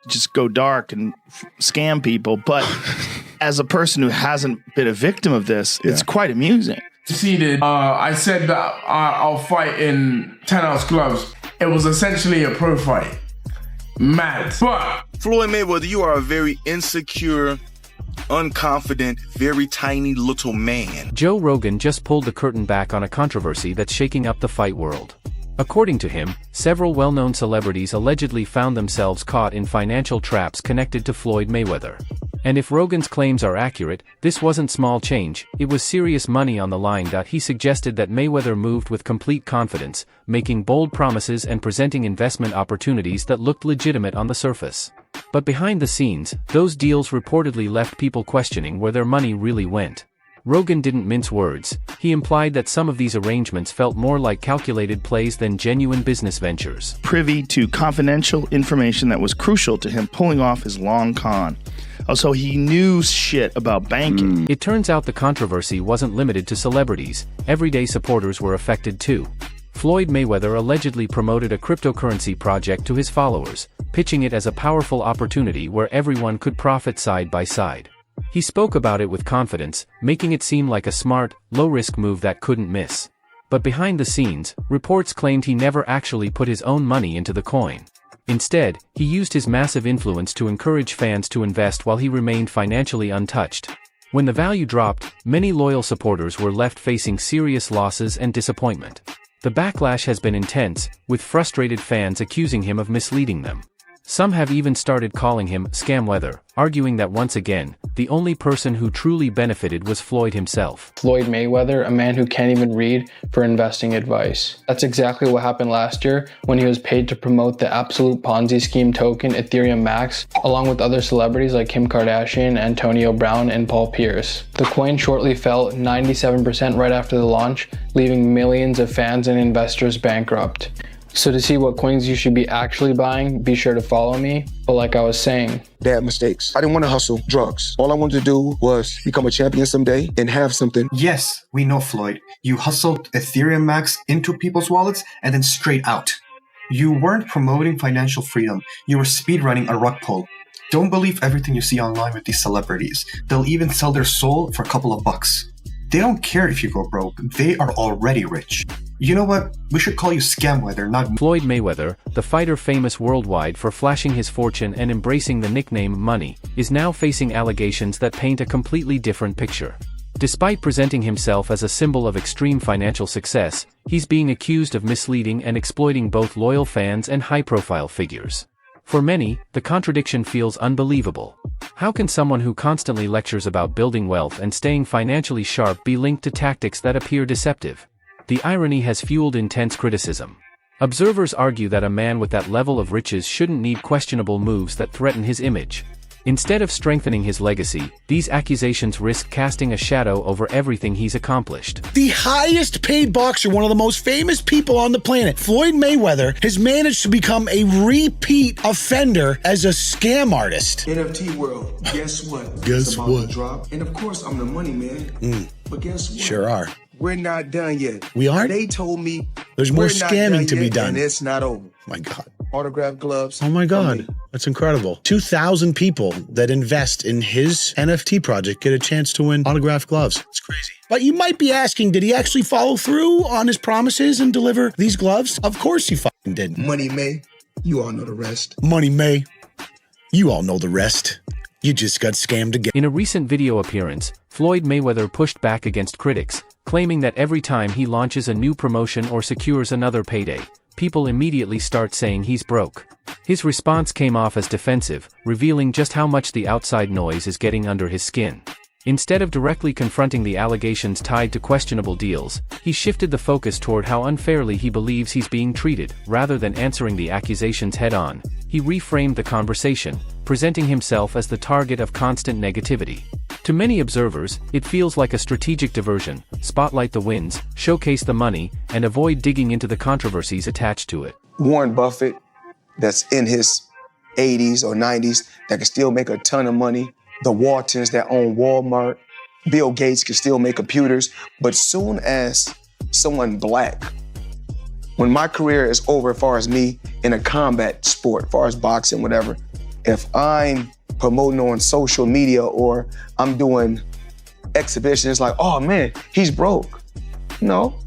just go dark and scam people. But as a person who hasn't been a victim of this, it's quite amusing. Seated, I said that I'll fight in 10-ounce gloves. It was essentially a pro fight. Mad. But Floyd Mayweather, you are a very insecure, unconfident, very tiny little man. Joe Rogan just pulled the curtain back on a controversy that's shaking up the fight world. According to him, several well-known celebrities allegedly found themselves caught in financial traps connected to Floyd Mayweather. And if Rogan's claims are accurate, this wasn't small change, it was serious money on the line. He suggested that Mayweather moved with complete confidence, making bold promises and presenting investment opportunities that looked legitimate on the surface. But behind the scenes, those deals reportedly left people questioning where their money really went. Rogan didn't mince words. He implied that some of these arrangements felt more like calculated plays than genuine business ventures. Privy to confidential information that was crucial to him pulling off his long con. Also, he knew shit about banking. It turns out the controversy wasn't limited to celebrities. Everyday supporters were affected too. Floyd Mayweather allegedly promoted a cryptocurrency project to his followers, pitching it as a powerful opportunity where everyone could profit side by side. He spoke about it with confidence, making it seem like a smart, low-risk move that couldn't miss. But behind the scenes, reports claimed he never actually put his own money into the coin. Instead, he used his massive influence to encourage fans to invest while he remained financially untouched. When the value dropped, many loyal supporters were left facing serious losses and disappointment. The backlash has been intense, with frustrated fans accusing him of misleading them. Some have even started calling him Scamweather, arguing that once again, the only person who truly benefited was Floyd himself. Floyd Mayweather, a man who can't even read, for investing advice. That's exactly what happened last year when he was paid to promote the absolute Ponzi scheme token Ethereum Max, along with other celebrities like Kim Kardashian, Antonio Brown, and Paul Pierce. The coin shortly fell 97% right after the launch, leaving millions of fans and investors bankrupt. So to see what coins you should be actually buying, be sure to follow me. But like I was saying, bad mistakes. I didn't want to hustle drugs. All I wanted to do was become a champion someday and have something. Yes, we know, Floyd. You hustled Ethereum Max into people's wallets and then straight out. You weren't promoting financial freedom. You were speedrunning a rug pull. Don't believe everything you see online with these celebrities. They'll even sell their soul for a couple of bucks. They don't care if you go broke. They are already rich. You know what? We should call you Scamweather, not Floyd Mayweather, the fighter famous worldwide for flashing his fortune and embracing the nickname Money, is now facing allegations that paint a completely different picture. Despite presenting himself as a symbol of extreme financial success, he's being accused of misleading and exploiting both loyal fans and high-profile figures. For many, the contradiction feels unbelievable. How can someone who constantly lectures about building wealth and staying financially sharp be linked to tactics that appear deceptive? The irony has fueled intense criticism. Observers argue that a man with that level of riches shouldn't need questionable moves that threaten his image. Instead of strengthening his legacy, these accusations risk casting a shadow over everything he's accomplished. The highest paid boxer, one of the most famous people on the planet, Floyd Mayweather, has managed to become a repeat offender as a scam artist. NFT world, guess what? Guess what? Drop. And of course, I'm the money man. But guess what? Sure are. We're not done yet. We aren't? They told me there's more scamming to be done. And it's not over. My God. Autograph gloves. Oh my God. That's incredible. 2,000 people that invest in his NFT project get a chance to win autographed gloves. It's crazy. But you might be asking, did he actually follow through on his promises and deliver these gloves? Of course he fucking did. Money May, you all know the rest. Money May, you all know the rest. You just got scammed again. In a recent video appearance, Floyd Mayweather pushed back against critics, claiming that every time he launches a new promotion or secures another payday, people immediately start saying he's broke. His response came off as defensive, revealing just how much the outside noise is getting under his skin. Instead of directly confronting the allegations tied to questionable deals, he shifted the focus toward how unfairly he believes he's being treated. Rather than answering the accusations head-on, he reframed the conversation, presenting himself as the target of constant negativity. To many observers, it feels like a strategic diversion: spotlight the wins, showcase the money, and avoid digging into the controversies attached to it. Warren Buffett, that's in his 80s or 90s, that can still make a ton of money. The Waltons that own Walmart. Bill Gates can still make computers. But soon as someone black, when my career is over as far as me in a combat sport, as far as boxing, whatever, If I'm promoting on social media or I'm doing exhibitions, it's like, oh man, he's broke. No,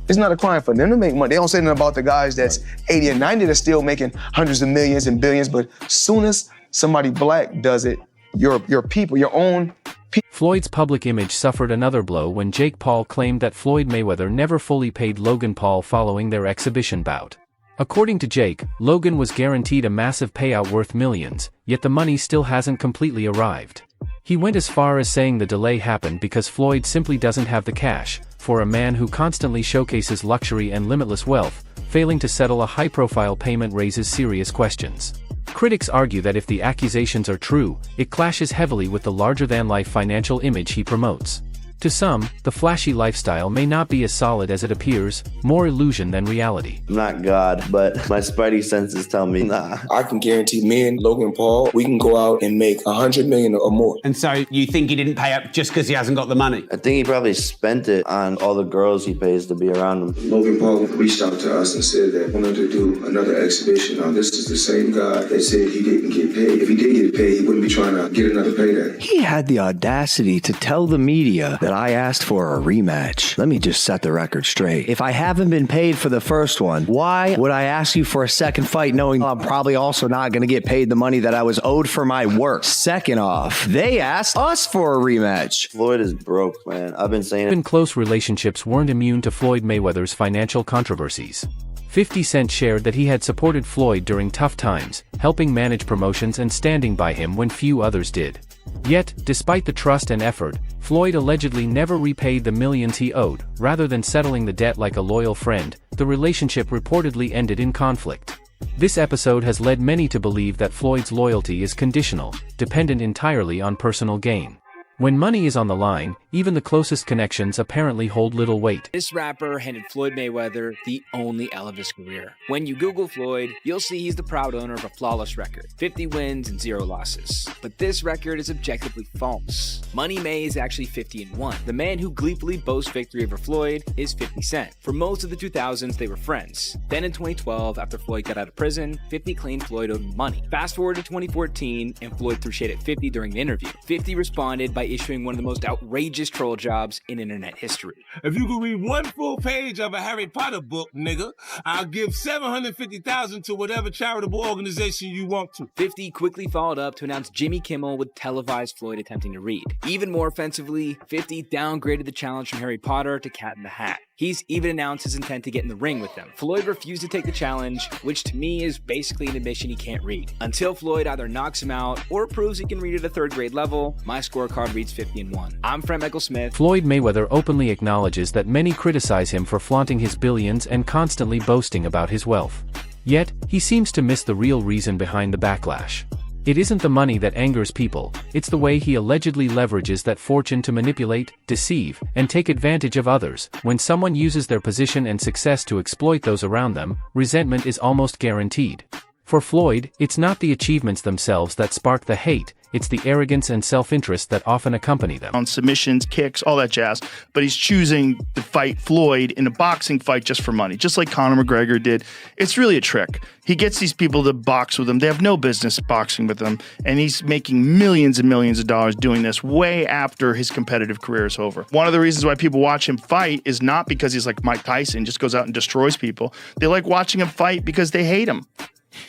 it's not a crime for them to make money. They don't say nothing about the guys that's 80 and 90 that's still making hundreds of millions and billions, but soon as somebody black does it, your people, your own people. Floyd's public image suffered another blow when Jake Paul claimed that Floyd Mayweather never fully paid Logan Paul following their exhibition bout. According to Jake, Logan was guaranteed a massive payout worth millions, yet the money still hasn't completely arrived. He went as far as saying the delay happened because Floyd simply doesn't have the cash. For a man who constantly showcases luxury and limitless wealth, failing to settle a high-profile payment raises serious questions. Critics argue that if the accusations are true, it clashes heavily with the larger-than-life financial image he promotes. To some, the flashy lifestyle may not be as solid as it appears, more illusion than reality. I'm not God, but my spidey senses tell me, nah. I can guarantee me and Logan Paul, we can go out and make $100 million or more. And so you think he didn't pay up just because he hasn't got the money? I think he probably spent it on all the girls he pays to be around him. Logan Paul reached out to us and said that he wanted to do another exhibition. Now, this is the same guy that said he didn't get paid. If he did get paid, he wouldn't be trying to get another payday. He had the audacity to tell the media that I asked for a rematch. Let me just set the record straight. If I haven't been paid for the first one, why would I ask you for a second fight knowing I'm probably also not going to get paid the money that I was owed for my work? Second off, they asked us for a rematch. Floyd is broke, man. I've been saying it. Even close relationships weren't immune to Floyd Mayweather's financial controversies. 50 Cent shared that he had supported Floyd during tough times, helping manage promotions and standing by him when few others did. Yet, despite the trust and effort, Floyd allegedly never repaid the millions he owed. Rather than settling the debt like a loyal friend, the relationship reportedly ended in conflict. This episode has led many to believe that Floyd's loyalty is conditional, dependent entirely on personal gain. When money is on the line, even the closest connections apparently hold little weight. This rapper handed Floyd Mayweather the only L of his career. When you Google Floyd, you'll see he's the proud owner of a flawless record, 50 wins and 0 losses. But this record is objectively false. Money May is actually 50-1. The man who gleefully boasts victory over Floyd is 50 Cent. For most of the 2000s, they were friends. Then in 2012, after Floyd got out of prison, 50 claimed Floyd owed him money. Fast forward to 2014, and Floyd threw shade at 50 during the interview. 50 responded by issuing one of the most outrageous troll jobs in internet history. If you could read one full page of a Harry Potter book, nigga, I'll give $750,000 to whatever charitable organization you want to. 50 quickly followed up to announce Jimmy Kimmel would televise Floyd attempting to read. Even more offensively, 50 downgraded the challenge from Harry Potter to Cat in the Hat. He's even announced his intent to get in the ring with them. Floyd refused to take the challenge, which to me is basically an admission he can't read. Until Floyd either knocks him out or proves he can read at a 3rd grade level, my scorecard reads 50-1. I'm Frank Michael Smith. Floyd Mayweather openly acknowledges that many criticize him for flaunting his billions and constantly boasting about his wealth. Yet, he seems to miss the real reason behind the backlash. It isn't the money that angers people, it's the way he allegedly leverages that fortune to manipulate, deceive, and take advantage of others. When someone uses their position and success to exploit those around them, resentment is almost guaranteed. For Floyd, it's not the achievements themselves that spark the hate, it's the arrogance and self-interest that often accompany them. On submissions, kicks, all that jazz, but he's choosing to fight Floyd in a boxing fight just for money, just like Conor McGregor did. It's really a trick. He gets these people to box with him. They have no business boxing with him, and he's making millions and millions of dollars doing this way after his competitive career is over. One of the reasons why people watch him fight is not because he's like Mike Tyson, just goes out and destroys people. They like watching him fight because they hate him.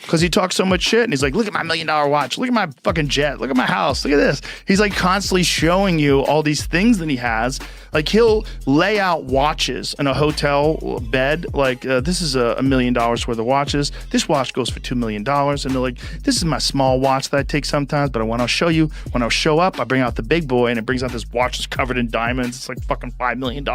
Because he talks so much shit, and he's like, look at my $1 million watch, look at my fucking jet, look at my house, look at this. He's like constantly showing you all these things that he has. Like he'll lay out watches in a hotel bed, like this is $1 million worth of watches. This watch goes for $2 million. And they're like, this is my small watch that I take sometimes, but when I'll show you, when I'll show up, I bring out the big boy, and it brings out this watch that's covered in diamonds. It's like fucking $5 million.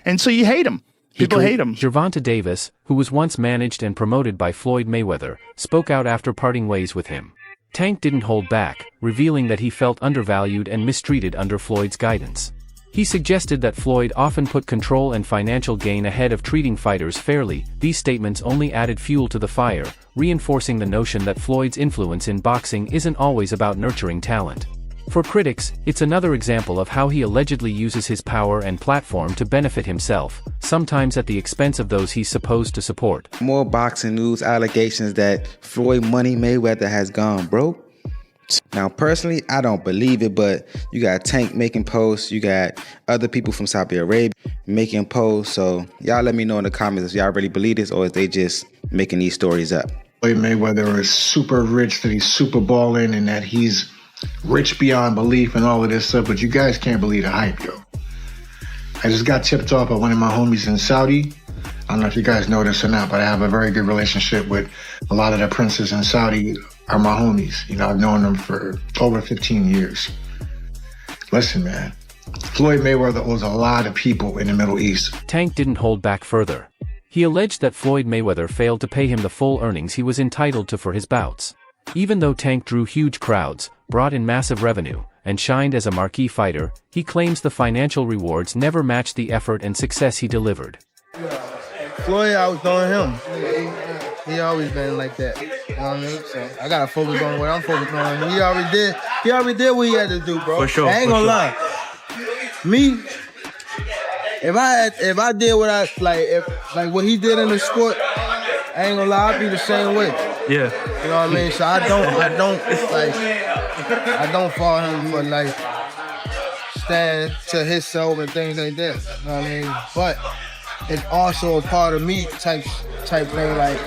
And so you hate him. People hate him. Gervonta Davis, who was once managed and promoted by Floyd Mayweather, spoke out after parting ways with him. Tank didn't hold back, revealing that he felt undervalued and mistreated under Floyd's guidance. He suggested that Floyd often put control and financial gain ahead of treating fighters fairly. These statements only added fuel to the fire, reinforcing the notion that Floyd's influence in boxing isn't always about nurturing talent. For critics, it's another example of how he allegedly uses his power and platform to benefit himself, sometimes at the expense of those he's supposed to support. More boxing news allegations that Floyd Money Mayweather has gone broke. Now, personally, I don't believe it, but you got Tank making posts. You got other people from Saudi Arabia making posts. So y'all let me know in the comments if y'all really believe this or if they just making these stories up. Floyd Mayweather is super rich, that he's super balling, and that he's rich beyond belief and all of this stuff, but you guys can't believe the hype, yo. I just got tipped off by one of my homies in Saudi. I don't know if you guys know this or not, but I have a very good relationship with a lot of the princes in Saudi are my homies. You know, I've known them for over 15 years. Listen, man, Floyd Mayweather owes a lot of people in the Middle East. Tank didn't hold back further. He alleged that Floyd Mayweather failed to pay him the full earnings he was entitled to for his bouts. Even though Tank drew huge crowds, brought in massive revenue, and shined as a marquee fighter, he claims the financial rewards never matched the effort and success he delivered. Floyd, I was throwing him. He always been like that. You know what I mean? So I gotta focus on what I'm focused on. He already did what he had to do, bro. For sure. I ain't gonna lie. Me, if I did what I like what he did in the sport, I ain't gonna lie, I'd be the same way. Yeah. You know what I mean? So I don't follow him for like stand to his self and things like that. You know what I mean? But it's also a part of me type thing, like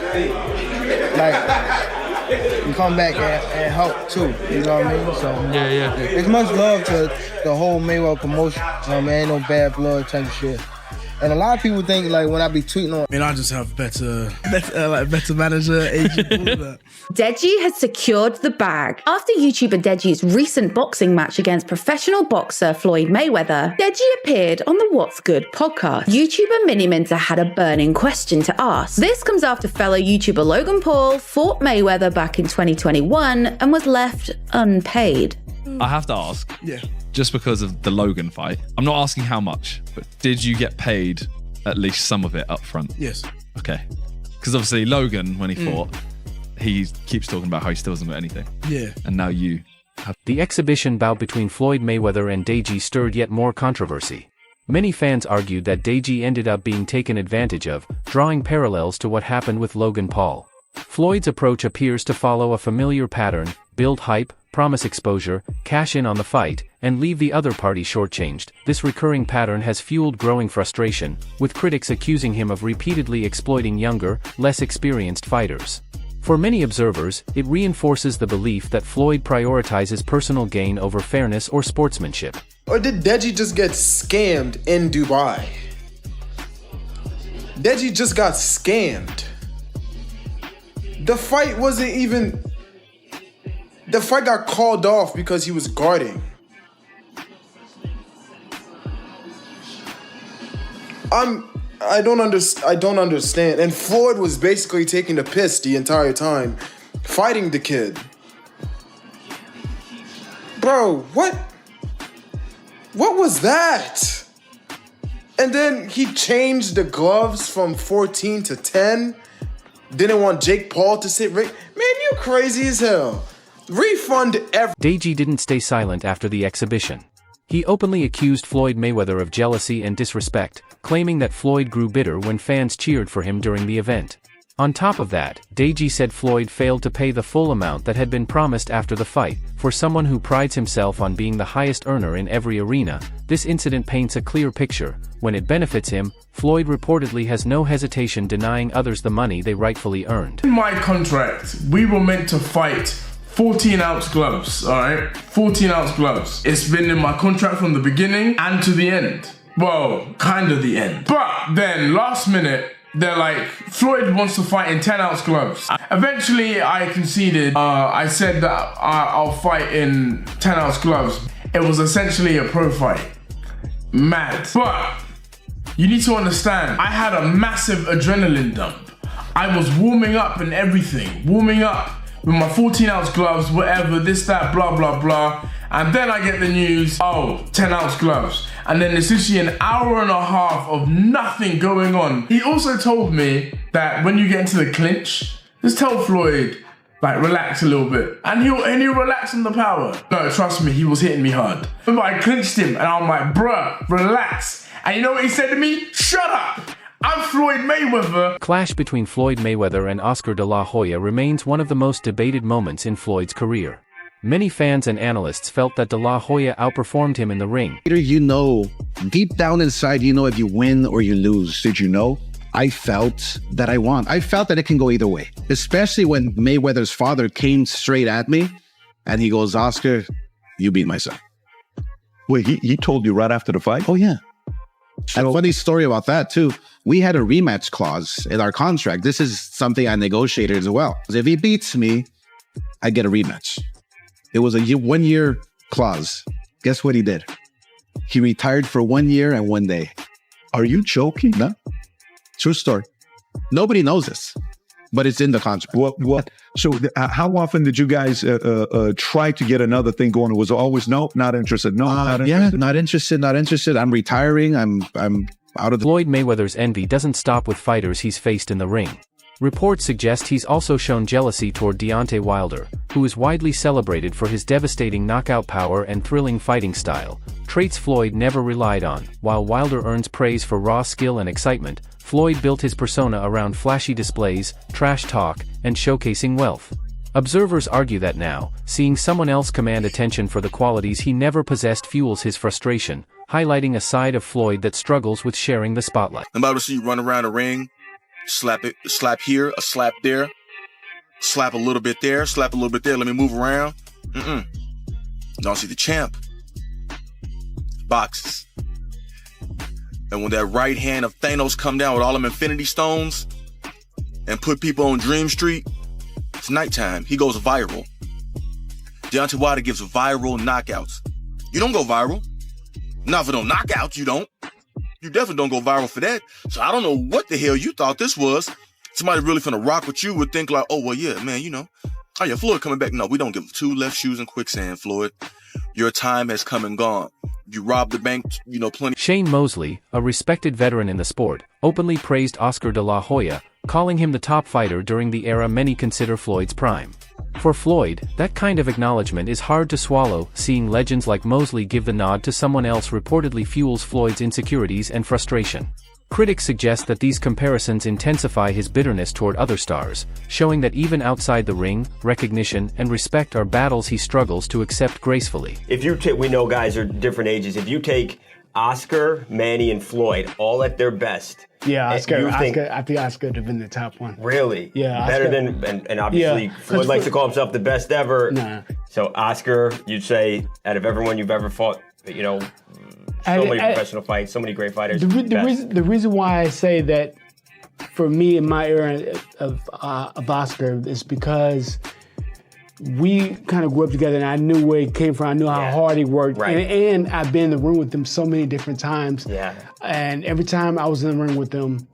you come back and help too. You know what I mean? So yeah. It's much love to the whole Mayweather promotion. You know what I mean? Ain't no bad blood type of shit. And a lot of people think like when I be tweeting on, I just have better manager, agent, all that. Deji has secured the bag. After YouTuber Deji's recent boxing match against professional boxer Floyd Mayweather, Deji appeared on the What's Good podcast. YouTuber Mini Minter had a burning question to ask. This comes after fellow YouTuber Logan Paul fought Mayweather back in 2021 and was left unpaid. I have to ask. Yeah. Just because of the Logan fight, I'm not asking how much, but did you get paid at least some of it up front? Yes. Okay. Because obviously Logan, when he fought, he keeps talking about how he still doesn't get anything. Yeah. And now you have... The exhibition bout between Floyd Mayweather and Deji stirred yet more controversy. Many fans argued that Deji ended up being taken advantage of, drawing parallels to what happened with Logan Paul. Floyd's approach appears to follow a familiar pattern: build hype, promise exposure, cash in on the fight, and leave the other party shortchanged. This recurring pattern has fueled growing frustration, with critics accusing him of repeatedly exploiting younger, less experienced fighters. For many observers, it reinforces the belief that Floyd prioritizes personal gain over fairness or sportsmanship. Or did Deji just get scammed in Dubai? Deji just got scammed. The fight wasn't even... The fight got called off because he was guarding. I don't understand. And Floyd was basically taking the piss the entire time, fighting the kid. Bro, what was that? And then he changed the gloves from 14 to 10. Didn't want Jake Paul to sit right. Man, you crazy as hell. Refund Deji didn't stay silent after the exhibition. He openly accused Floyd Mayweather of jealousy and disrespect, claiming that Floyd grew bitter when fans cheered for him during the event. On top of that, Deji said Floyd failed to pay the full amount that had been promised after the fight. For someone who prides himself on being the highest earner in every arena, this incident paints a clear picture. When it benefits him, Floyd reportedly has no hesitation denying others the money they rightfully earned. In my contract, we were meant to fight 14-ounce gloves, alright? 14-ounce gloves. It's been in my contract from the beginning and to the end. Well, kind of the end. But then, last minute, they're like, Floyd wants to fight in 10-ounce gloves. Eventually, I conceded. I said that I'll fight in 10-ounce gloves. It was essentially a pro fight. Mad. But you need to understand, I had a massive adrenaline dump. I was warming up and everything. Warming up with my 14-ounce gloves, whatever, this, that, blah, blah, blah. And then I get the news, 10-ounce gloves. And then it's literally an hour and a half of nothing going on. He also told me that when you get into the clinch, just tell Floyd, like, relax a little bit. And he'll relax on the power. No, trust me, he was hitting me hard. But I clinched him and I'm like, bruh, relax. And you know what he said to me? Shut up. I'm Floyd Mayweather. Clash between Floyd Mayweather and Oscar De La Hoya remains one of the most debated moments in Floyd's career. Many fans and analysts felt that De La Hoya outperformed him in the ring. You know, deep down inside, you know if you win or you lose. Did you know? I felt that I won. I felt that it can go either way, especially when Mayweather's father came straight at me and he goes, Oscar, you beat my son. Wait, he told you right after the fight? Oh, yeah. And funny story about that, too. We had a rematch clause in our contract. This is something I negotiated as well. If he beats me, I get a rematch. It was a 1-year clause. Guess what he did? He retired for 1 year and 1 day. Are you joking? No. True story. Nobody knows this, but it's in the contract. What? So how often did you guys try to get another thing going? It was always no, not interested. No, not interested. Yeah, not interested. I'm retiring. I'm out of the... Floyd Mayweather's envy doesn't stop with fighters he's faced in the ring. Reports suggest he's also shown jealousy toward Deontay Wilder, who is widely celebrated for his devastating knockout power and thrilling fighting style, traits Floyd never relied on. While Wilder earns praise for raw skill and excitement, Floyd built his persona around flashy displays, trash talk, and showcasing wealth. Observers argue that now, seeing someone else command attention for the qualities he never possessed fuels his frustration, highlighting a side of Floyd that struggles with sharing the spotlight. I'm about to see you run around the ring, slap here, a slap there, slap a little bit there, slap a little bit there, let me move around. Don't see the champ. Boxes. And when that right hand of Thanos come down with all them infinity stones and put people on Dream Street, it's nighttime. He goes viral. Deontay Wilder gives viral knockouts. You don't go viral. Not for no knockouts, you don't. You definitely don't go viral for that. So I don't know what the hell you thought this was. Somebody really finna rock with you would think like, oh, well, yeah, man, you know. Oh, yeah, Floyd coming back. No, we don't give 2 left shoes in quicksand, Floyd. Your time has come and gone. You robbed the bank, you know, plenty. Shane Mosley, a respected veteran in the sport, openly praised Oscar De La Hoya, calling him the top fighter during the era many consider Floyd's prime. For Floyd, that kind of acknowledgement is hard to swallow. Seeing legends like Mosley give the nod to someone else reportedly fuels Floyd's insecurities and frustration. Critics suggest that these comparisons intensify his bitterness toward other stars, showing that even outside the ring, recognition and respect are battles he struggles to accept gracefully. If you take, we know guys are different ages. If you take Oscar, Manny, and Floyd all at their best. Yeah, I think Oscar would have been the top one. Really? Yeah. Better than, and obviously Floyd likes to call himself the best ever. Nah. So Oscar, you'd say, out of everyone you've ever fought, you know, so many professional fights, so many great fighters. The reason why I say that for me in my era of Oscar is because we kind of grew up together and I knew where he came from. I knew how hard he worked. Right. And I've been in the room with him so many different times. Yeah. And every time I was in the ring with him,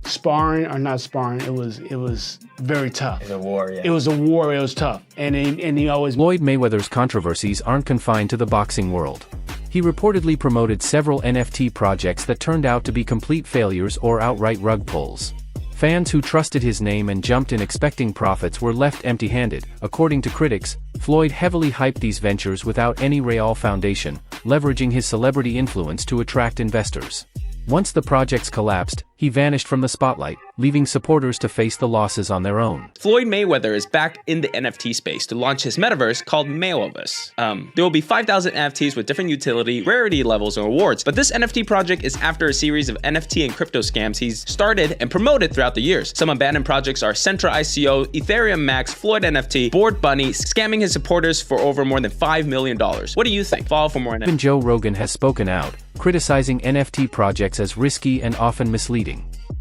sparring or not sparring, it was very tough. It was a war, yeah. It was a war, it was tough. And he always... Floyd Mayweather's controversies aren't confined to the boxing world. He reportedly promoted several NFT projects that turned out to be complete failures or outright rug pulls. Fans who trusted his name and jumped in expecting profits were left empty-handed. According to critics, Floyd heavily hyped these ventures without any real foundation, leveraging his celebrity influence to attract investors. Once the projects collapsed, he vanished from the spotlight, leaving supporters to face the losses on their own. Floyd Mayweather is back in the NFT space to launch his metaverse called Mayweather. There will be 5,000 NFTs with different utility, rarity levels, and rewards, but this NFT project is after a series of NFT and crypto scams he's started and promoted throughout the years. Some abandoned projects are Centra ICO, Ethereum Max, Floyd NFT, Bored Bunny, scamming his supporters for over more than $5 million. What do you think? Follow for more on it. Even Joe Rogan has spoken out, criticizing NFT projects as risky and often misleading.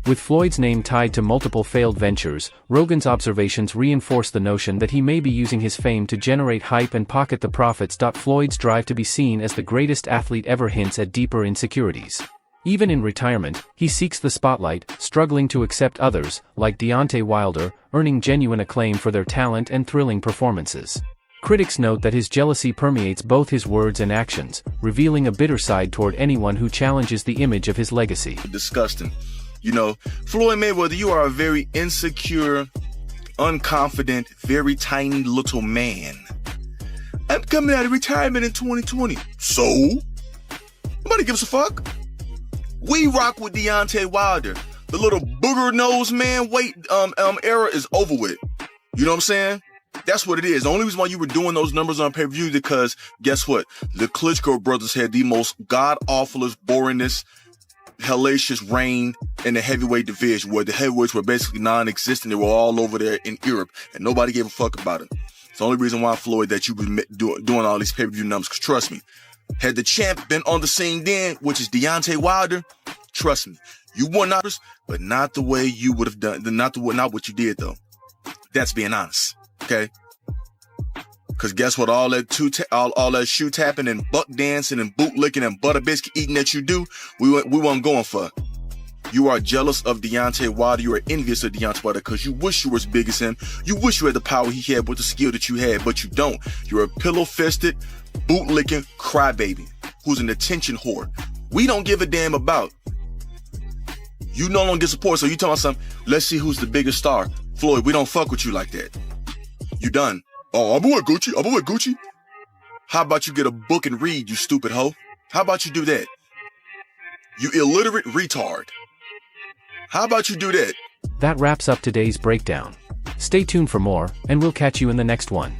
With Floyd's name tied to multiple failed ventures, Rogan's observations reinforce the notion that he may be using his fame to generate hype and pocket the profits. Floyd's drive to be seen as the greatest athlete ever hints at deeper insecurities. Even in retirement, he seeks the spotlight, struggling to accept others, like Deontay Wilder, earning genuine acclaim for their talent and thrilling performances. Critics note that his jealousy permeates both his words and actions, revealing a bitter side toward anyone who challenges the image of his legacy. Disgusting. You know, Floyd Mayweather, you are a very insecure, unconfident, very tiny little man. I'm coming out of retirement in 2020. So? Nobody gives a fuck. We rock with Deontay Wilder. The little booger-nosed man era is over with. You know what I'm saying? That's what it is. The only reason why you were doing those numbers on pay-per-view is because, guess what? The Klitschko brothers had the most god-awfulest, boringest, hellacious reign in the heavyweight division, where the heavyweights were basically non-existent. They were all over there in Europe, and nobody gave a fuck about it. It's the only reason why, Floyd, that you were doing all these pay-per-view numbers, because trust me, had the champ been on the scene then, which is Deontay Wilder, trust me, you won numbers, but not the way you would have done, not what you did, though. That's being honest, okay? Because guess what? All that shoe tapping and buck dancing and boot licking and butter biscuit eating that you do, we weren't going for. You are jealous of Deontay Wilder. You are envious of Deontay Wilder because you wish you were as big as him. You wish you had the power he had with the skill that you had, but you don't. You're a pillow-fisted, boot-licking crybaby who's an attention whore. We don't give a damn about. You no longer get support, so you telling us something, let's see who's the biggest star. Floyd, we don't fuck with you like that. You done. Oh, I'm with Gucci. How about you get a book and read, you stupid hoe? How about you do that? You illiterate retard. How about you do that? That wraps up today's breakdown. Stay tuned for more, and we'll catch you in the next one.